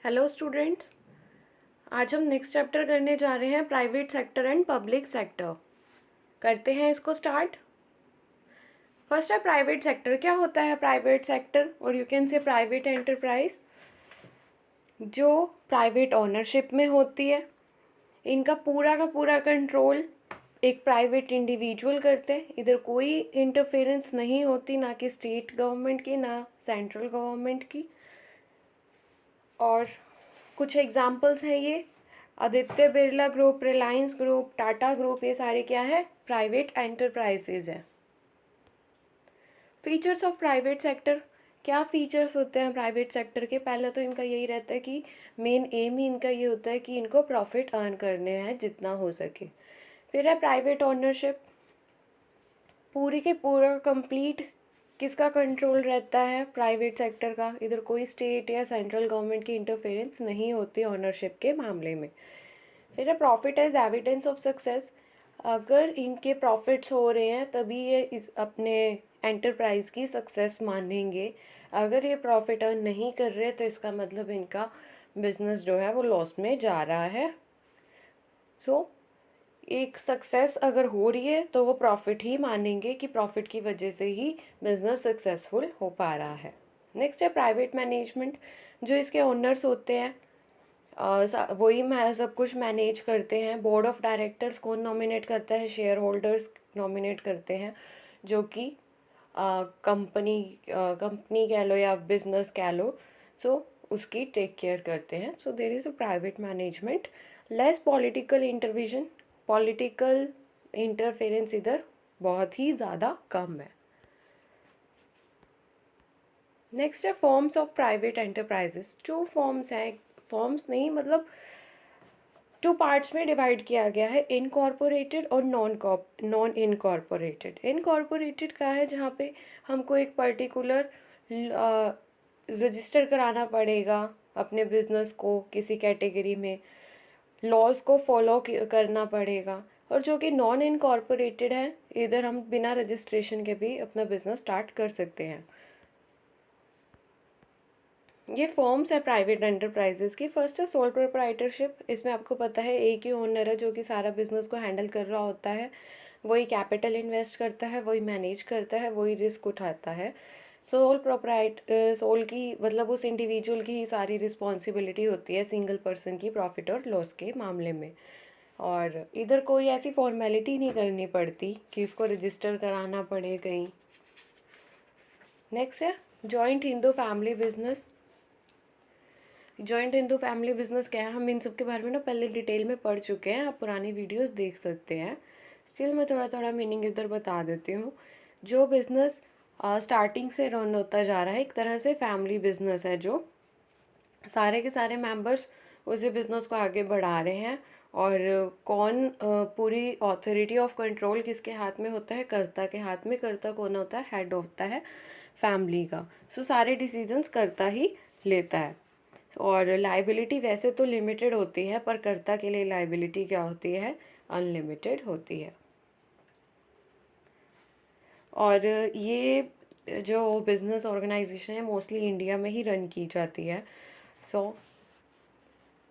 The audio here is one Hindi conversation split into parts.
Hello students. आज हम नेक्स्ट चैप्टर करने जा रहे हैं private sector and public sector. करते हैं इसको स्टार्ट। फर्स्ट है प्राइवेट सेक्टर। क्या होता है प्राइवेट सेक्टर और you can say private enterprise, जो प्राइवेट ओनरशिप में होती है। इनका पूरा का पूरा कंट्रोल एक प्राइवेट इंडिविजुअल करते हैं। इधर कोई इंटरफेरेंस नहीं होती, ना कि स्टेट गवर्नमेंट की ना सेंट्रल गवर्नमेंट की। और कुछ एग्जाम्पल्स हैं ये Aditya Birla group, Reliance group, Tata group, ये सारे क्या है प्राइवेट एंटरप्राइजेज हैं। Features of private sector. क्या फीचर्स होते हैं प्राइवेट सेक्टर के? पहले तो इनका यही रहता है कि मेन एम ही इनका ये होता है कि इनको प्रॉफिट अर्न करने हैं जितना हो सके। फिर है प्राइवेट ओनरशिप। पूरी के पूरा कंप्लीट किसका कंट्रोल रहता है? प्राइवेट सेक्टर का। इधर कोई स्टेट या सेंट्रल गवर्नमेंट की इंटरफेरेंस नहीं होती ओनरशिप के मामले में। फिर है profit as evidence of success. अगर इनके प्रॉफिट्स हो रहे हैं तभी ये अपने एंटरप्राइज की सक्सेस मानेंगे। अगर ये प्रॉफिट अर्न नहीं कर रहे तो इसका मतलब इनका बिजनेस जो है वो लॉस में जा रहा है। सो एक सक्सेस अगर हो रही है तो वो प्रॉफिट ही मानेंगे कि प्रॉफिट की वजह से ही बिजनेस सक्सेसफुल हो पा रहा है। नेक्स्ट है प्राइवेट मैनेजमेंट। जो इसके ओनर्स होते हैं वही सब कुछ मैनेज करते हैं। बोर्ड ऑफ डायरेक्टर्स कौन नॉमिनेट करता है? शेयर होल्डर्स नॉमिनेट करते हैं, जो कि कंपनी कह लो या बिजनेस कह लो, सो उसकी टेक केयर करते हैं। So there is a private management. Less political intervention. Political interference इधर बहुत ही ज़्यादा कम है। नेक्स्ट है फॉर्म्स ऑफ प्राइवेट एंटरप्राइजेस। जो फॉर्म्स हैं, फॉर्म्स नहीं मतलब टू पार्ट्स में डिवाइड किया गया है, इनकॉर्पोरेटेड और नॉन इनकॉर्पोरेटेड। इनकॉर्पोरेटेड का है जहाँ पे हमको एक पर्टिकुलर रजिस्टर कराना पड़ेगा अपने बिजनेस को किसी कैटेगरी में, लॉज को फॉलो करना पड़ेगा। और जो कि नॉन इनकॉर्पोरेटेड है, इधर हम बिना रजिस्ट्रेशन के भी अपना बिजनेस स्टार्ट कर सकते हैं। ये फॉर्म्स है प्राइवेट एंटरप्राइजेस की। फर्स्ट है सोल प्रोप्राइटरशिप। इसमें आपको पता है एक ही ओनर है जो कि सारा बिजनेस को हैंडल कर रहा होता है। वही कैपिटल इन्वेस्ट करता है, वही मैनेज करता है, वही रिस्क उठाता है। सोल की मतलब उस इंडिविजुअल की ही सारी रिस्पॉन्सिबिलिटी होती है सिंगल पर्सन की प्रॉफिट और लॉस के मामले में। और इधर कोई ऐसी फॉर्मेलिटी नहीं करनी पड़ती कि इसको रजिस्टर कराना पड़े कहीं। नेक्स्ट है joint Hindu family business. Joint Hindu family business क्या है? हम इन सब के बारे में ना पहले डिटेल में पढ़ चुके हैं, आप पुरानी वीडियोस देख सकते हैं। स्टिल मैं थोड़ा थोड़ा मीनिंग इधर बता देती हूँ। जो बिज़नेस स्टार्टिंग से रन होता जा रहा है, एक तरह से फैमिली बिजनेस है, जो सारे के सारे मेंबर्स उसी बिज़नेस को आगे बढ़ा रहे हैं। और कौन पूरी ऑथोरिटी ऑफ कंट्रोल किसके हाथ में होता है? कर्ता के हाथ में। कर्ता कौन होता है? हेड होता है फैमिली का। सो सारे डिसीजंस कर्ता ही लेता है। और लाइबिलिटी वैसे तो लिमिटेड होती है, पर कर्ता के लिए लाइबिलिटी क्या होती है? अनलिमिटेड होती है। और ये जो बिज़नेस ऑर्गेनाइजेशन है मोस्टली इंडिया में ही रन की जाती है। सो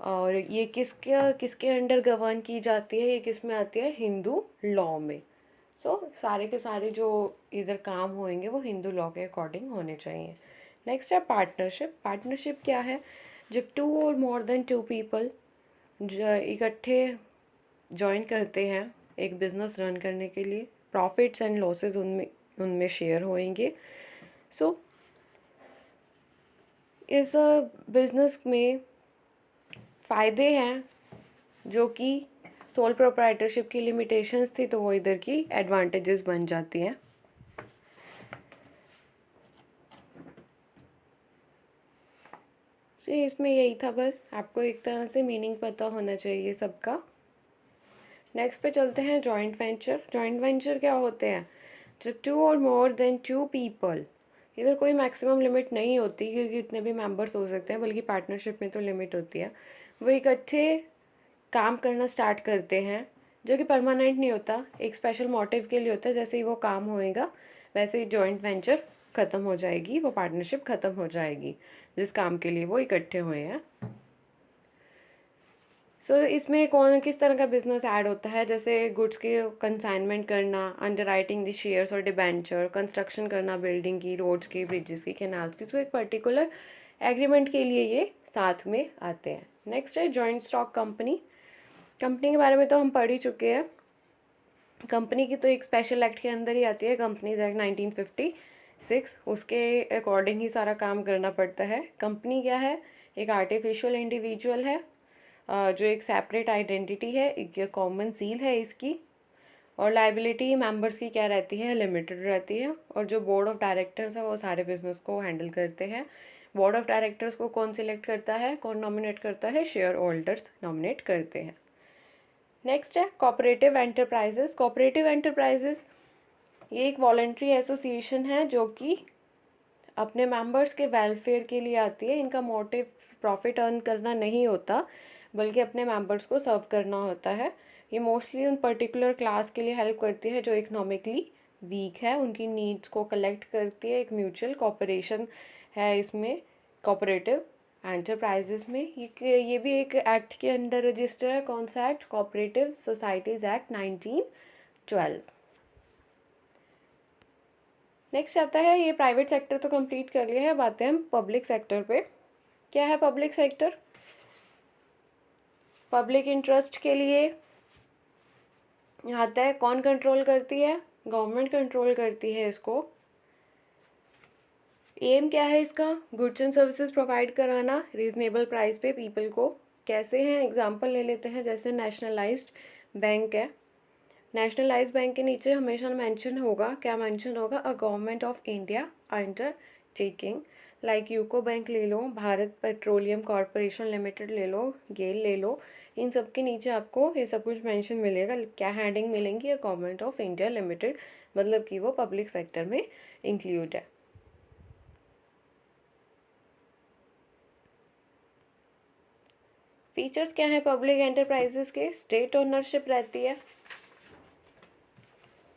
और ये किसके किसके अंडर गवर्न की जाती है? ये किस में आती है? हिंदू लॉ में। सो सारे के सारे जो इधर काम होंगे वो हिंदू लॉ के अकॉर्डिंग होने चाहिए। नेक्स्ट है पार्टनरशिप। पार्टनरशिप क्या है? जब टू और मोर देन टू पीपल इकट्ठे ज्वाइन करते हैं एक बिज़नेस रन करने के लिए, प्रॉफिट्स एंड लॉसेस उनमें उनमें शेयर होंगे। सो इस बिज़नेस में फ़ायदे हैं जो कि सोल प्रोप्राइटरशिप की लिमिटेशंस थी, तो वो इधर की एडवांटेजेस बन जाती हैं। सो इसमें यही था, बस आपको एक तरह से मीनिंग पता होना चाहिए सबका। नेक्स्ट पे चलते हैं जॉइंट वेंचर। जॉइंट वेंचर क्या होते हैं? जब टू और मोर देन टू पीपल, इधर कोई मैक्सिमम लिमिट नहीं होती क्योंकि इतने भी मेंबर्स हो सकते हैं, बल्कि पार्टनरशिप में तो लिमिट होती है। वो इकट्ठे काम करना स्टार्ट करते हैं, जो कि परमानेंट नहीं होता, एक स्पेशल मोटिव के लिए होता है। जैसे ही वो काम होएगा वैसे ही जॉइंट वेंचर ख़त्म हो जाएगी, वो पार्टनरशिप ख़त्म हो जाएगी जिस काम के लिए वो इकट्ठे हुए हैं। सो इसमें कौन किस तरह का बिजनेस ऐड होता है, जैसे गुड्स के कंसाइनमेंट करना, अंडर राइटिंग द शेयर्स और डिबेंचर, कंस्ट्रक्शन करना बिल्डिंग की, रोड्स की, ब्रिजेस की, कैनाल्स की। सो एक पर्टिकुलर एग्रीमेंट के लिए ये साथ में आते हैं। नेक्स्ट है जॉइंट स्टॉक कंपनी। कंपनी के बारे में तो हम पढ़ ही चुके हैं। कंपनी की तो एक स्पेशल एक्ट के अंदर ही आती है, कंपनीज एक्ट 1956। उसके अकॉर्डिंग ही सारा काम करना पड़ता है। कंपनी क्या है? एक आर्टिफिशियल इंडिविजुअल है, जो एक सेपरेट आइडेंटिटी है, एक कॉमन सील है इसकी। और लाइबिलिटी मेंबर्स की क्या रहती है? लिमिटेड रहती है। और जो बोर्ड ऑफ डायरेक्टर्स है वो सारे बिजनेस को हैंडल करते हैं। बोर्ड ऑफ डायरेक्टर्स को कौन सिलेक्ट करता है, कौन नॉमिनेट करता है? शेयर होल्डर्स नॉमिनेट करते हैं। नेक्स्ट है कोऑपरेटिव एंटरप्राइजेस। कोऑपरेटिव एंटरप्राइजेस ये एक वॉलंटरी एसोसिएशन है जो कि अपने मेंबर्स के वेलफेयर के लिए आती है। इनका मोटिव प्रॉफिट अर्न करना नहीं होता, बल्कि अपने मेंबर्स को सर्व करना होता है। ये मोस्टली उन पर्टिकुलर क्लास के लिए हेल्प करती है जो इकोनॉमिकली वीक है, उनकी नीड्स को कलेक्ट करती है। एक म्यूचुअल कॉपरेशन है इसमें, कोऑपरेटिव एंटरप्राइजेस में। ये भी एक एक्ट के अंडर रजिस्टर है। कौन सा act? Cooperative societies act 1912। Next आता है, ये प्राइवेट सेक्टर तो कंप्लीट कर लिया है, बातें हम पब्लिक सेक्टर पे। क्या है पब्लिक सेक्टर? पब्लिक इंटरेस्ट के लिए आता है। कौन कंट्रोल करती है? गवर्नमेंट कंट्रोल करती है इसको। एम क्या है इसका? गुड्स एंड सर्विसेज प्रोवाइड कराना रीजनेबल प्राइस पे पीपल को। कैसे हैं? एग्जांपल ले लेते हैं, जैसे नेशनलाइज्ड बैंक है। नेशनलाइज्ड बैंक के नीचे हमेशा मेंशन होगा, क्या मेंशन होगा? A government of India undertaking. Like UCO bank ले लो, भारत पेट्रोलियम कॉरपोरेशन लिमिटेड ले लो, गेल ले लो। इन सब के नीचे आपको ये सब कुछ मेंशन मिलेगा। क्या हेडिंग मिलेंगी? A government of India limited, मतलब कि वो पब्लिक सेक्टर में इंक्लूड है। फीचर्स क्या है पब्लिक एंटरप्राइजेस के? स्टेट ओनरशिप रहती है,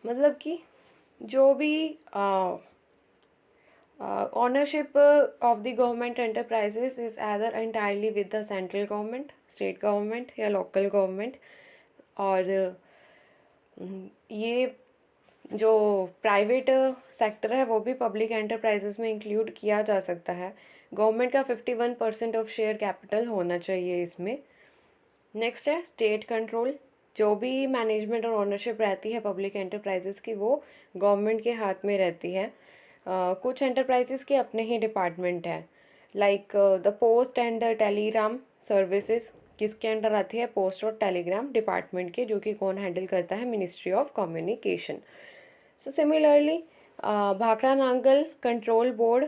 मतलब कि जो भी ownership of the government enterprises is either entirely with the central government, state government या local government। और ये जो प्राइवेट सेक्टर है वो भी पब्लिक एंटरप्राइजेस में इंक्लूड किया जा सकता है। गवर्नमेंट का 51% ऑफ शेयर कैपिटल होना चाहिए इसमें। नेक्स्ट है स्टेट कंट्रोल। जो भी मैनेजमेंट और ओनरशिप रहती है पब्लिक एंटरप्राइजेस की, वो गवर्नमेंट के हाथ में रहती है। कुछ एंटरप्राइजेस के अपने ही डिपार्टमेंट हैं, like the post and the Telegram services किसके अंडर आती है? पोस्ट और टेलीग्राम डिपार्टमेंट के, जो कि कौन हैंडल करता है? Ministry of communication. So similarly Bhakra Nangal control board,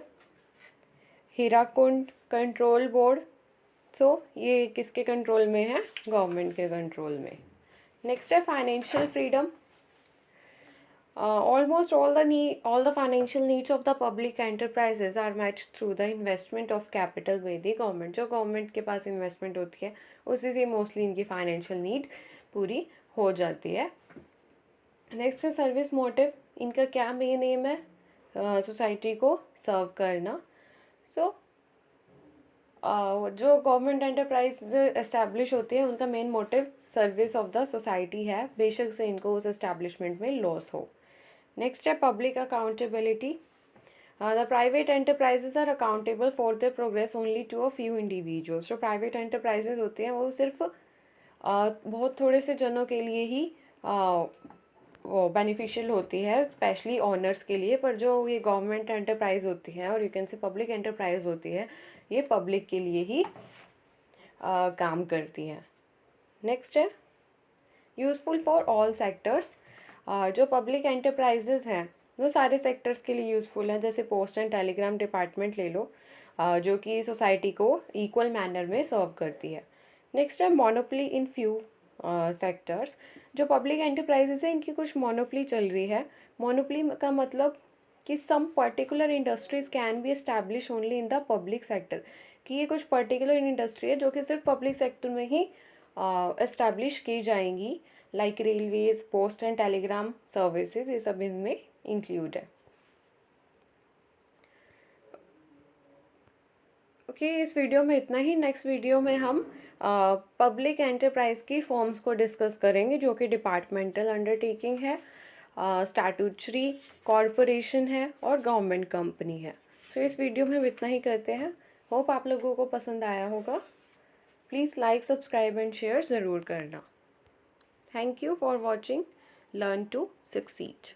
Hirakud control board. So ये किसके कंट्रोल में है? गवर्नमेंट के कंट्रोल में। नेक्स्ट है financial freedom. Almost all the financial needs of the public enterprises are met through the investment of capital by the government। जो गवर्नमेंट के पास इन्वेस्टमेंट होती है उसी से मोस्टली इनकी फाइनेंशियल नीड पूरी हो जाती है। नेक्स्ट है सर्विस मोटिव। इनका क्या मेन एम है? सोसाइटी को सर्व करना। सो जो गवर्नमेंट एंटरप्राइज एस्टैब्लिश होती है उनका main motive service of the society है, बेशक से इनको उस एस्टैब्लिशमेंट में लॉस हो। नेक्स्ट है public accountability. The private enterprises are accountable for their progress only to a few individuals. जो प्राइवेट एंटरप्राइजेज होते हैं वो सिर्फ बहुत थोड़े से जनों के लिए ही वो बेनिफिशियल होती है, स्पेशली ऑनर्स के लिए। पर जो ये गवर्नमेंट एंटरप्राइज होती है और you can say public enterprise होती है, ये पब्लिक के लिए ही काम करती हैं। नेक्स्ट है यूज़फुल फॉर ऑल सेक्टर्स। जो पब्लिक एंटरप्राइजेज हैं वो सारे सेक्टर्स के लिए यूज़फुल हैं। जैसे पोस्ट एंड टेलीग्राम डिपार्टमेंट ले लो, जो कि सोसाइटी को इक्वल मैनर में सर्व करती है। नेक्स्ट है मोनोपली इन फ्यू सेक्टर्स। जो पब्लिक एंटरप्राइजेज है इनकी कुछ मोनोपली चल रही है। मोनोपली का मतलब कि some particular industries can be establish only in the public sector, कि ये कुछ पर्टिकुलर इंडस्ट्री है जो कि सिर्फ पब्लिक सेक्टर में ही एस्टैब्लिश की जाएंगी, like railways, post and Telegram services, ये सब इनमें इंक्लूड है। ओके, इस वीडियो में इतना ही। नेक्स्ट वीडियो में हम पब्लिक एंटरप्राइज की फॉर्म्स को डिस्कस करेंगे, जो कि डिपार्टमेंटल अंडरटेकिंग है, स्टैट्यूटरी कॉरपोरेशन है और गवर्नमेंट कंपनी है। सो इस वीडियो में हम इतना ही करते हैं। होप आप लोगों को पसंद आया होगा। Please like, subscribe and share ज़रूर करना। Thank you for watching learn to succeed.